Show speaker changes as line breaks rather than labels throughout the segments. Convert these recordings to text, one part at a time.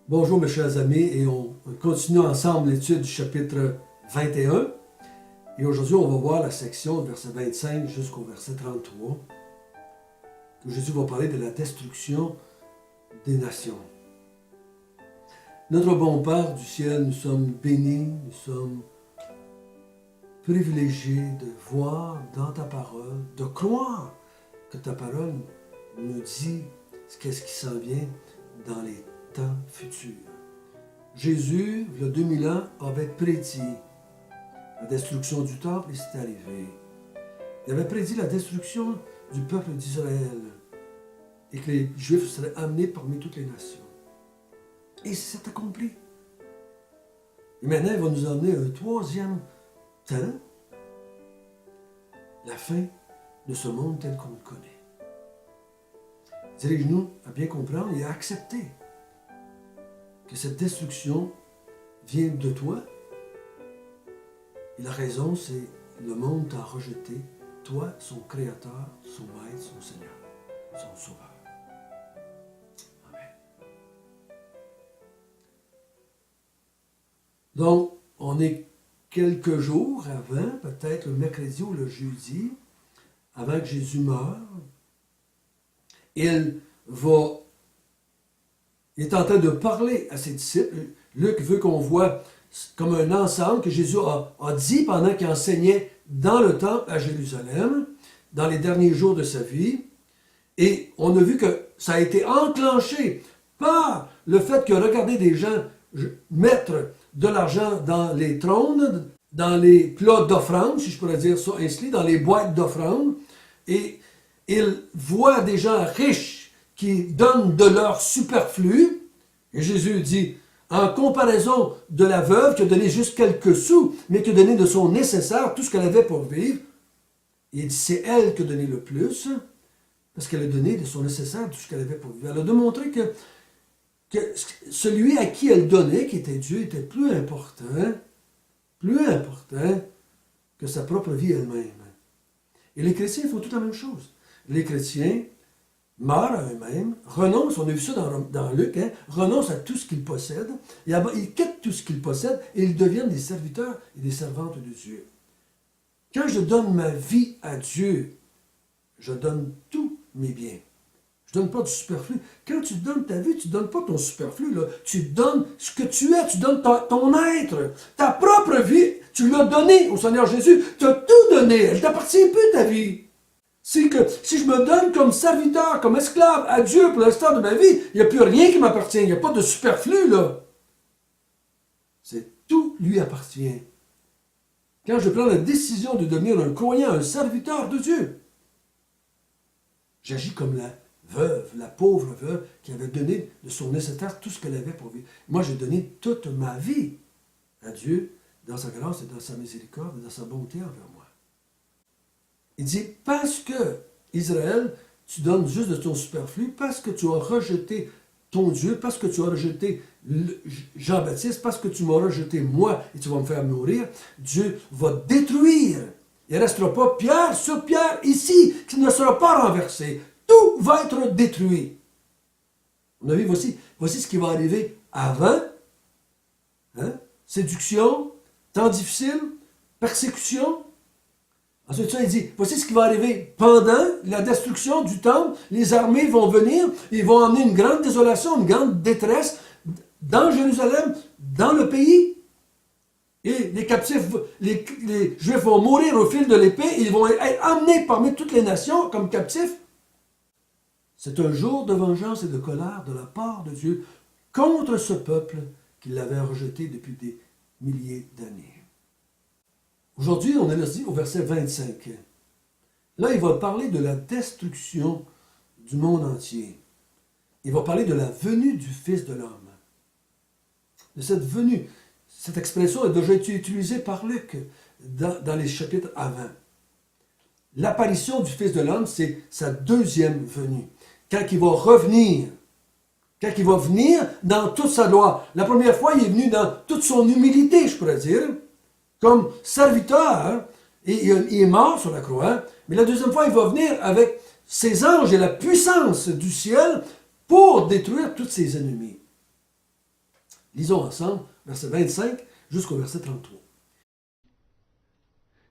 Bonjour mes chers amis, et on continue ensemble l'étude du chapitre 21. Et aujourd'hui, on va voir la section du verset 25 jusqu'au verset 33, où Jésus va parler de la destruction des nations. Notre bon Père du ciel, nous sommes bénis, nous sommes privilégiés de voir dans ta parole, de croire que ta parole nous dit qu'est-ce qui s'en vient dans les temps futurs. Jésus, il y a 2000 ans, avait prédit la destruction du temple et c'est arrivé. Il avait prédit la destruction du peuple d'Israël et que les Juifs seraient amenés parmi toutes les nations. Et c'est accompli. Et maintenant, il va nous emmener un troisième temps, la fin de ce monde tel qu'on le connaît. Dirige-nous à bien comprendre et à accepter que cette destruction vient de toi. Et la raison, c'est le monde t'a rejeté, toi, son créateur, son maître, son Seigneur, son sauveur. Amen. Donc, on est quelques jours avant, peut-être le mercredi ou le jeudi, avant que Jésus meure. Il est en train de parler à ses disciples. Luc veut qu'on voit comme un ensemble que Jésus a dit pendant qu'il enseignait dans le temple à Jérusalem, dans les derniers jours de sa vie. Et on a vu que ça a été enclenché par le fait que, regardez, des gens mettre de l'argent dans les trônes, dans les plats d'offrande, si je pourrais dire ça ainsi, dans les boîtes d'offrande. Et il voit des gens riches qui donnent de leur superflu. Et Jésus dit, en comparaison de la veuve qui a donné juste quelques sous, mais qui a donné de son nécessaire, tout ce qu'elle avait pour vivre, il dit, c'est elle qui a donné le plus, parce qu'elle a donné de son nécessaire tout ce qu'elle avait pour vivre. Elle a démontré que celui à qui elle donnait, qui était Dieu, était plus important que sa propre vie elle-même. Et les chrétiens font toute la même chose. Les chrétiens meurent à eux-mêmes, renoncent, on a vu ça dans Luc, renoncent à tout ce qu'ils possèdent, ils quittent tout ce qu'ils possèdent et ils deviennent des serviteurs et des servantes de Dieu. Quand je donne ma vie à Dieu, je donne tous mes biens. Je ne donne pas du superflu. Quand tu donnes ta vie, tu ne donnes pas ton superflu. Là. Tu donnes ce que tu es, tu donnes ton être. Ta propre vie, tu l'as donnée au Seigneur Jésus. Tu as tout donné. Elle ne t'appartient plus, ta vie. C'est que si je me donne comme serviteur, comme esclave à Dieu pour l'instant de ma vie, il n'y a plus rien qui m'appartient. Il n'y a pas de superflu, là. Tout lui appartient. Quand je prends la décision de devenir un croyant, un serviteur de Dieu, j'agis comme la veuve, la pauvre veuve qui avait donné de son nécessaire tout ce qu'elle avait pour vivre. Moi, j'ai donné toute ma vie à Dieu dans sa grâce et dans sa miséricorde et dans sa bonté envers moi. Il dit, parce que, Israël, tu donnes juste de ton superflu, parce que tu as rejeté ton Dieu, parce que tu as rejeté Jean-Baptiste, parce que tu m'as rejeté moi et tu vas me faire mourir, Dieu va détruire. Il ne restera pas pierre sur pierre ici, qui ne sera pas renversé. Tout va être détruit. On a vu, voici ce qui va arriver avant. Séduction, temps difficile, persécution. Ensuite, ça, il dit, voici ce qui va arriver pendant la destruction du temple. Les armées vont venir, ils vont emmener une grande désolation, une grande détresse dans Jérusalem, dans le pays. Et les captifs, les Juifs vont mourir au fil de l'épée, ils vont être emmenés parmi toutes les nations comme captifs. C'est un jour de vengeance et de colère de la part de Dieu contre ce peuple qui l'avait rejeté depuis des milliers d'années. Aujourd'hui, on est ici au verset 25. Là, il va parler de la destruction du monde entier. Il va parler de la venue du Fils de l'homme. De cette venue. Cette expression a déjà été utilisée par Luc dans les chapitres avant. L'apparition du Fils de l'homme, c'est sa deuxième venue. Quand il va revenir, quand il va venir dans toute sa gloire. La première fois, il est venu dans toute son humilité, je pourrais dire, comme serviteur, et il est mort sur la croix. Mais la deuxième fois, il va venir avec ses anges et la puissance du ciel pour détruire tous ses ennemis. Lisons ensemble, verset 25 jusqu'au verset 33.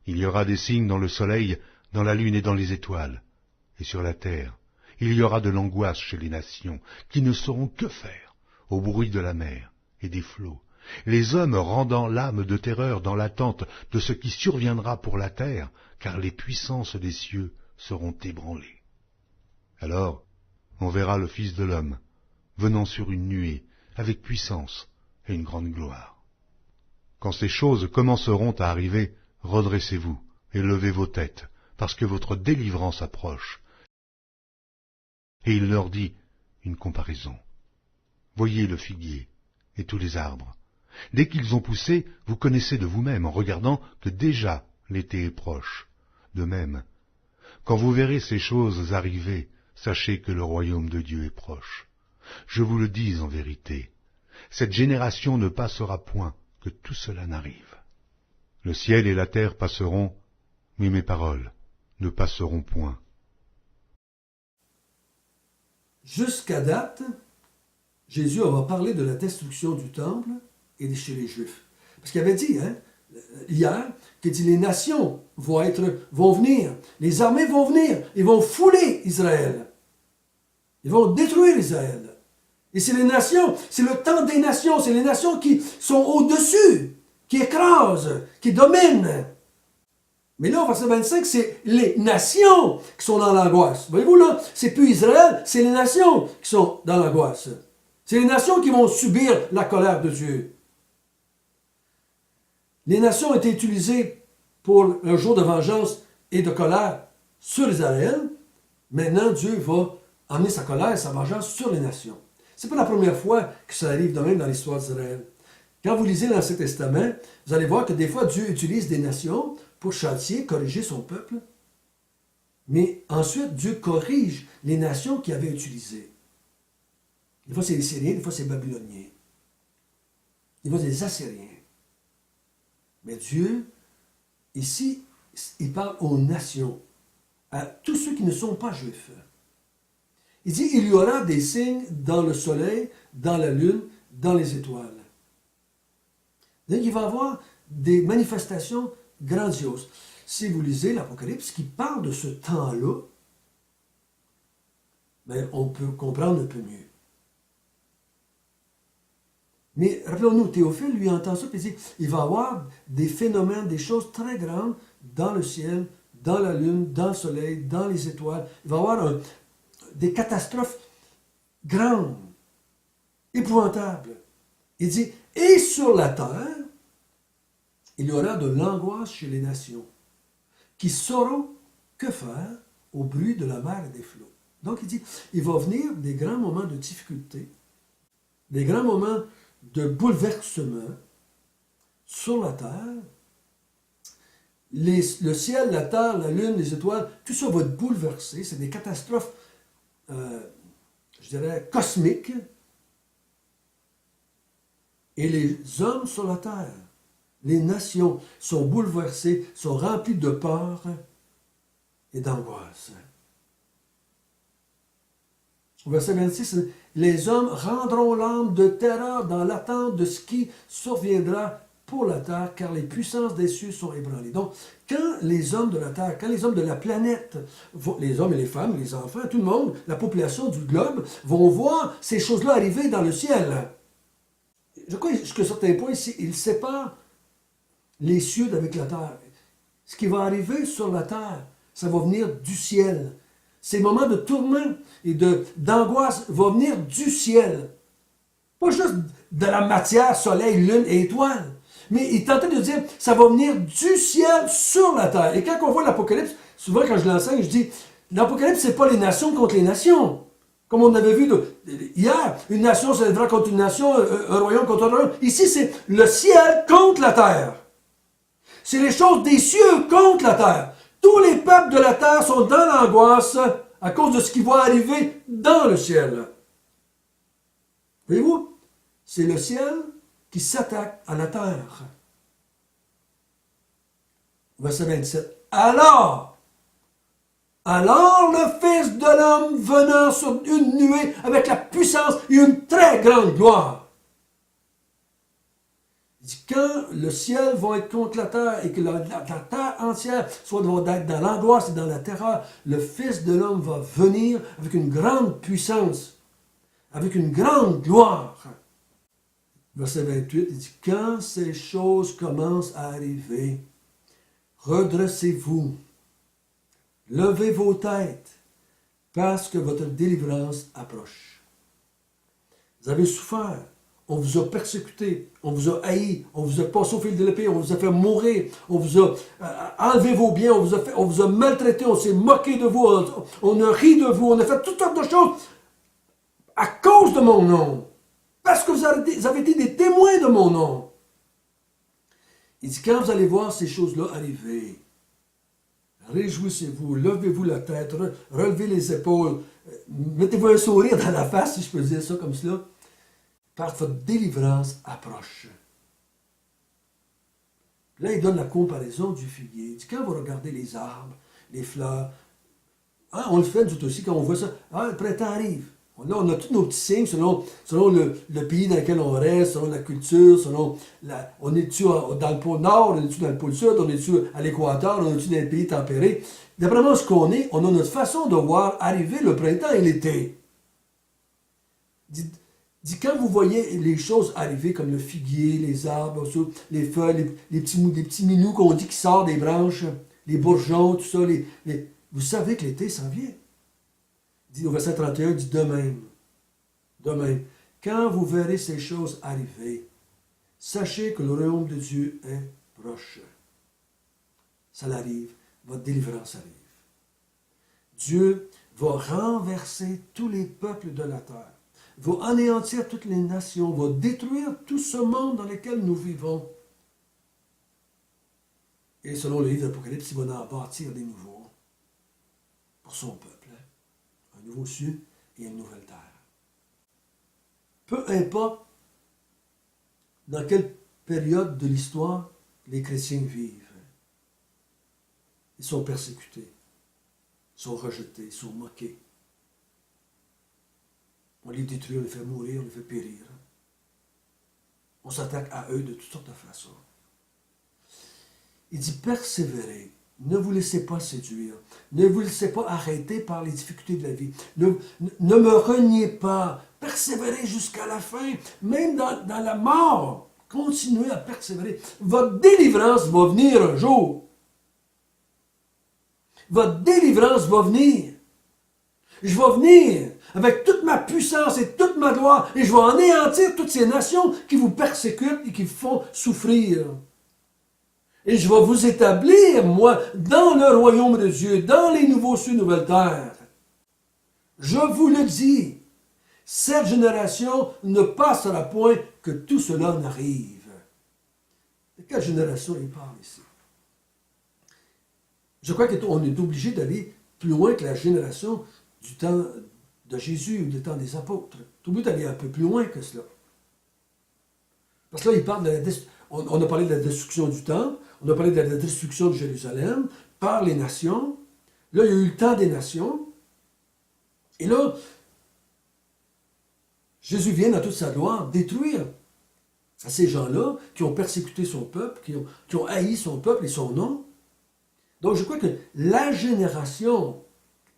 Il y aura des signes dans le soleil, dans la lune et dans les étoiles. Et sur la terre, il y aura de l'angoisse chez les nations, qui ne sauront que faire au bruit de la mer et des flots, les hommes rendant l'âme de terreur dans l'attente de ce qui surviendra pour la terre, car les puissances des cieux seront ébranlées. Alors, on verra le Fils de l'homme venant sur une nuée, avec puissance et une grande gloire. Quand ces choses commenceront à arriver, redressez-vous et levez vos têtes, parce que votre délivrance approche. Et il leur dit une comparaison. Voyez le figuier et tous les arbres. Dès qu'ils ont poussé, vous connaissez de vous-même en regardant que déjà l'été est proche. De même, quand vous verrez ces choses arriver, sachez que le royaume de Dieu est proche. Je vous le dis en vérité, cette génération ne passera point que tout cela n'arrive. Le ciel et la terre passeront, mais mes paroles ne passeront point.
Jusqu'à date, Jésus va parler de la destruction du temple et de chez les Juifs. Parce qu'il avait dit, hier, que les nations vont venir, les armées vont venir, ils vont fouler Israël. Ils vont détruire Israël. Et c'est les nations, c'est le temps des nations, c'est les nations qui sont au-dessus, qui écrasent, qui dominent. Mais là, au verset 25, c'est les nations qui sont dans l'angoisse. Voyez-vous là, c'est plus Israël, c'est les nations qui sont dans l'angoisse. C'est les nations qui vont subir la colère de Dieu. Les nations ont été utilisées pour un jour de vengeance et de colère sur Israël. Maintenant, Dieu va amener sa colère et sa vengeance sur les nations. Ce n'est pas la première fois que ça arrive de même dans l'histoire d'Israël. Quand vous lisez l'Ancien Testament, vous allez voir que des fois, Dieu utilise des nations pour châtier, corriger son peuple. Mais ensuite, Dieu corrige les nations qu'il avait utilisées. Des fois, c'est les Syriens, des fois, c'est les Babyloniens. Des fois, c'est les Assyriens. Mais Dieu, ici, il parle aux nations, à tous ceux qui ne sont pas juifs. Il dit, il y aura des signes dans le soleil, dans la lune, dans les étoiles. Donc, il va y avoir des manifestations grandioses. Si vous lisez l'Apocalypse qui parle de ce temps-là, ben, on peut comprendre un peu mieux. Mais rappelons-nous, Théophile, lui, entend ça, puis il dit, il va y avoir des phénomènes, des choses très grandes dans le ciel, dans la lune, dans le soleil, dans les étoiles. Il va y avoir des catastrophes grandes, épouvantables. Il dit, et sur la terre, il y aura de l'angoisse chez les nations, qui sauront que faire au bruit de la mer et des flots. Donc il dit, il va venir des grands moments de difficulté, des grands moments de bouleversement sur la terre. Le ciel, la terre, la lune, les étoiles, tout ça va être bouleversé. C'est des catastrophes, je dirais, cosmiques. Et les hommes sur la terre, les nations sont bouleversées, sont remplies de peur et d'angoisse. Au verset 26, les hommes rendront l'âme de terreur dans l'attente de ce qui surviendra pour la terre, car les puissances des cieux sont ébranlées. Donc, quand les hommes de la terre, quand les hommes de la planète, les hommes et les femmes, les enfants, tout le monde, la population du globe, vont voir ces choses-là arriver dans le ciel. Je crois qu'à certains points, il sépare les cieux d'avec la terre. Ce qui va arriver sur la terre, ça va venir du ciel. Ces moments de tourment et d'angoisse vont venir du ciel. Pas juste de la matière, soleil, lune et étoiles. Mais il tentait de dire, ça va venir du ciel sur la terre. Et quand on voit l'Apocalypse, souvent quand je l'enseigne, je dis, l'Apocalypse, c'est pas les nations contre les nations. Comme on avait vu hier, une nation s'élèvera contre une nation, un royaume contre un royaume. Ici, c'est le ciel contre la terre. C'est les choses des cieux contre la terre. Tous les peuples de la terre sont dans l'angoisse à cause de ce qui va arriver dans le ciel. Voyez-vous? C'est le ciel qui s'attaque à la terre. Verset 27. Alors le Fils de l'homme venant sur une nuée avec la puissance et une très grande gloire. dit, quand le ciel va être contre la terre et que la terre entière va être dans l'angoisse et dans la terreur, le Fils de l'homme va venir avec une grande puissance, avec une grande gloire. Verset 28, il dit, quand ces choses commencent à arriver, redressez-vous, levez vos têtes, parce que votre délivrance approche. Vous avez souffert, on vous a persécuté, on vous a haï, on vous a passé au fil de l'épée, on vous a fait mourir, on vous a enlevé vos biens, on vous a maltraité, on s'est moqué de vous, on a ri de vous, on a fait toutes sortes de choses à cause de mon nom. Parce que vous avez été des témoins de mon nom. Il dit, quand vous allez voir ces choses-là arriver, réjouissez-vous, levez-vous la tête, relevez les épaules, mettez-vous un sourire dans la face, si je peux dire ça comme cela, car votre délivrance approche. Là, il donne la comparaison du figuier. Il dit, quand vous regardez les arbres, les fleurs, hein, on le fait nous aussi quand on voit ça, ah, le printemps arrive. Là, on a tous nos petits signes selon le pays dans lequel on reste, selon la culture, on est-tu dans le pôle Nord, on est-tu dans le pôle Sud, on est-tu à l'équateur, on est-tu dans les pays tempérés. D'après moi, ce qu'on est, on a notre façon de voir arriver le printemps et l'été. Dit, quand vous voyez les choses arriver comme le figuier, les arbres, les feuilles, les petits minous qu'on dit qui sortent des branches, les bourgeons, tout ça, vous savez que l'été s'en vient. Dit au verset 31, dit de même, quand vous verrez ces choses arriver, sachez que le royaume de Dieu est proche. Ça arrive, votre délivrance arrive. Dieu va renverser tous les peuples de la terre, va anéantir toutes les nations, va détruire tout ce monde dans lequel nous vivons. Et selon le livre d'Apocalypse, il va en bâtir des nouveaux pour son peuple. Un nouveau ciel et une nouvelle terre. Peu importe dans quelle période de l'histoire les chrétiens vivent, ils sont persécutés, ils sont rejetés, ils sont moqués. On les détruit, on les fait mourir, on les fait périr. On s'attaque à eux de toutes sortes de façons. Il dit persévérer. Ne vous laissez pas séduire. Ne vous laissez pas arrêter par les difficultés de la vie. Ne me reniez pas. Persévérez jusqu'à la fin. Même dans la mort, continuez à persévérer. Votre délivrance va venir un jour. Votre délivrance va venir. Je vais venir avec toute ma puissance et toute ma gloire et je vais anéantir toutes ces nations qui vous persécutent et qui vous font souffrir. Et je vais vous établir, moi, dans le royaume de Dieu, dans les nouveaux cieux, nouvelles terres. Je vous le dis, cette génération ne passera point que tout cela n'arrive. De quelle génération il parle ici? Je crois qu'on est obligé d'aller plus loin que la génération du temps de Jésus ou du temps des apôtres. On est obligé d'aller un peu plus loin que cela. Parce que là, il parle de on a parlé de la destruction du temple, on a parlé de la destruction de Jérusalem par les nations. Là, il y a eu le temps des nations. Et là, Jésus vient dans toute sa gloire détruire ces gens-là qui ont persécuté son peuple, qui ont haï son peuple et son nom. Donc, je crois que la génération,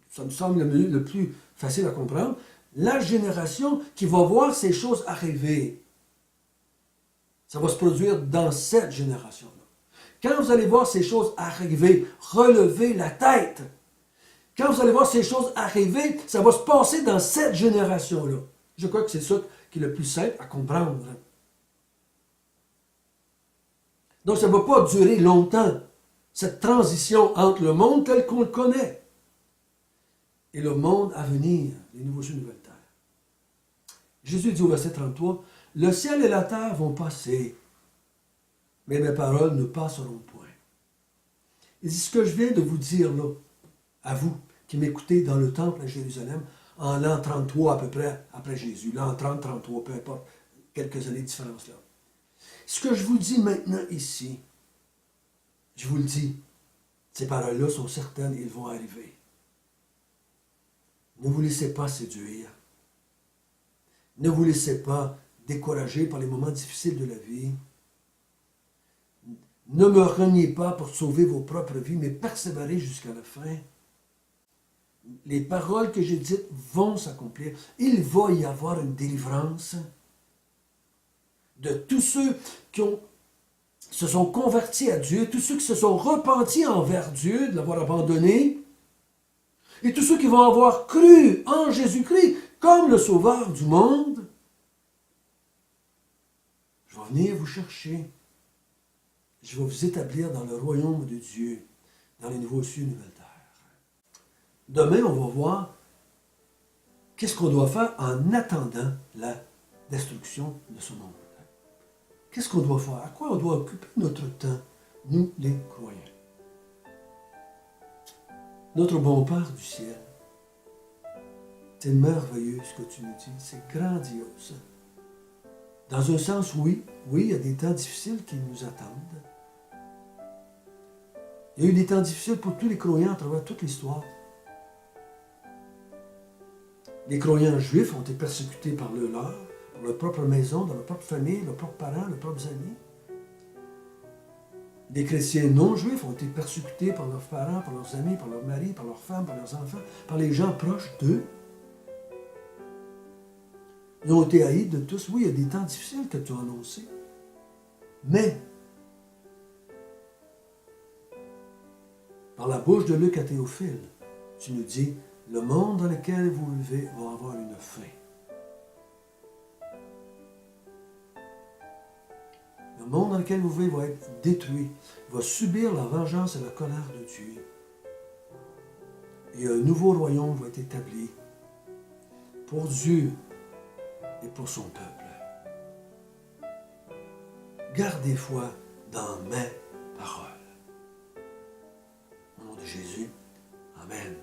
ça me semble le plus facile à comprendre, la génération qui va voir ces choses arriver, ça va se produire dans cette génération-là. Quand vous allez voir ces choses arriver, relevez la tête. Quand vous allez voir ces choses arriver, ça va se passer dans cette génération-là. Je crois que c'est ça qui est le plus simple à comprendre. Donc ça ne va pas durer longtemps, cette transition entre le monde tel qu'on le connaît et le monde à venir, les nouveaux cieux, nouvelles terres. Jésus dit au verset 33, « Le ciel et la terre vont passer, mais mes paroles ne passeront point. » Il dit, ce que je viens de vous dire là, à vous qui m'écoutez dans le temple à Jérusalem, en l'an 33 à peu près après Jésus, l'an 30, 33, peu importe, quelques années de différence là. Ce que je vous dis maintenant ici, je vous le dis, ces paroles-là sont certaines, ils vont arriver. Ne vous laissez pas séduire. Ne vous laissez pas décourager par les moments difficiles de la vie. Ne me reniez pas pour sauver vos propres vies, mais persévérez jusqu'à la fin. Les paroles que j'ai dites vont s'accomplir. Il va y avoir une délivrance de tous ceux qui se sont convertis à Dieu, tous ceux qui se sont repentis envers Dieu de l'avoir abandonné, et tous ceux qui vont avoir cru en Jésus-Christ comme le Sauveur du monde. Je vais venir vous chercher. Je vais vous établir dans le royaume de Dieu, dans les nouveaux cieux et nouvelles terres. Demain, on va voir qu'est-ce qu'on doit faire en attendant la destruction de ce monde. Qu'est-ce qu'on doit faire? À quoi on doit occuper notre temps, nous les croyants? Notre bon Père du ciel, c'est merveilleux ce que tu nous dis, c'est grandiose. Dans un sens, oui, il y a des temps difficiles qui nous attendent. Il y a eu des temps difficiles pour tous les croyants à travers toute l'histoire. Les croyants juifs ont été persécutés par leur, par leur propre maison, dans leur propre famille, leurs propres parents, leurs propres amis. Des chrétiens non juifs ont été persécutés par leurs parents, par leurs amis, par leurs maris, par leurs femmes, par leurs enfants, par les gens proches d'eux. Ils ont été haïs de tous. Oui, il y a des temps difficiles que tu as annoncés. Mais, par la bouche de Luc à Théophile, tu nous dis, le monde dans lequel vous vivez va avoir une fin. Le monde dans lequel vous vivez va être détruit, va subir la vengeance et la colère de Dieu. Et un nouveau royaume va être établi pour Dieu et pour son peuple. Gardez foi dans mes paroles. Au nom de Jésus, Amen.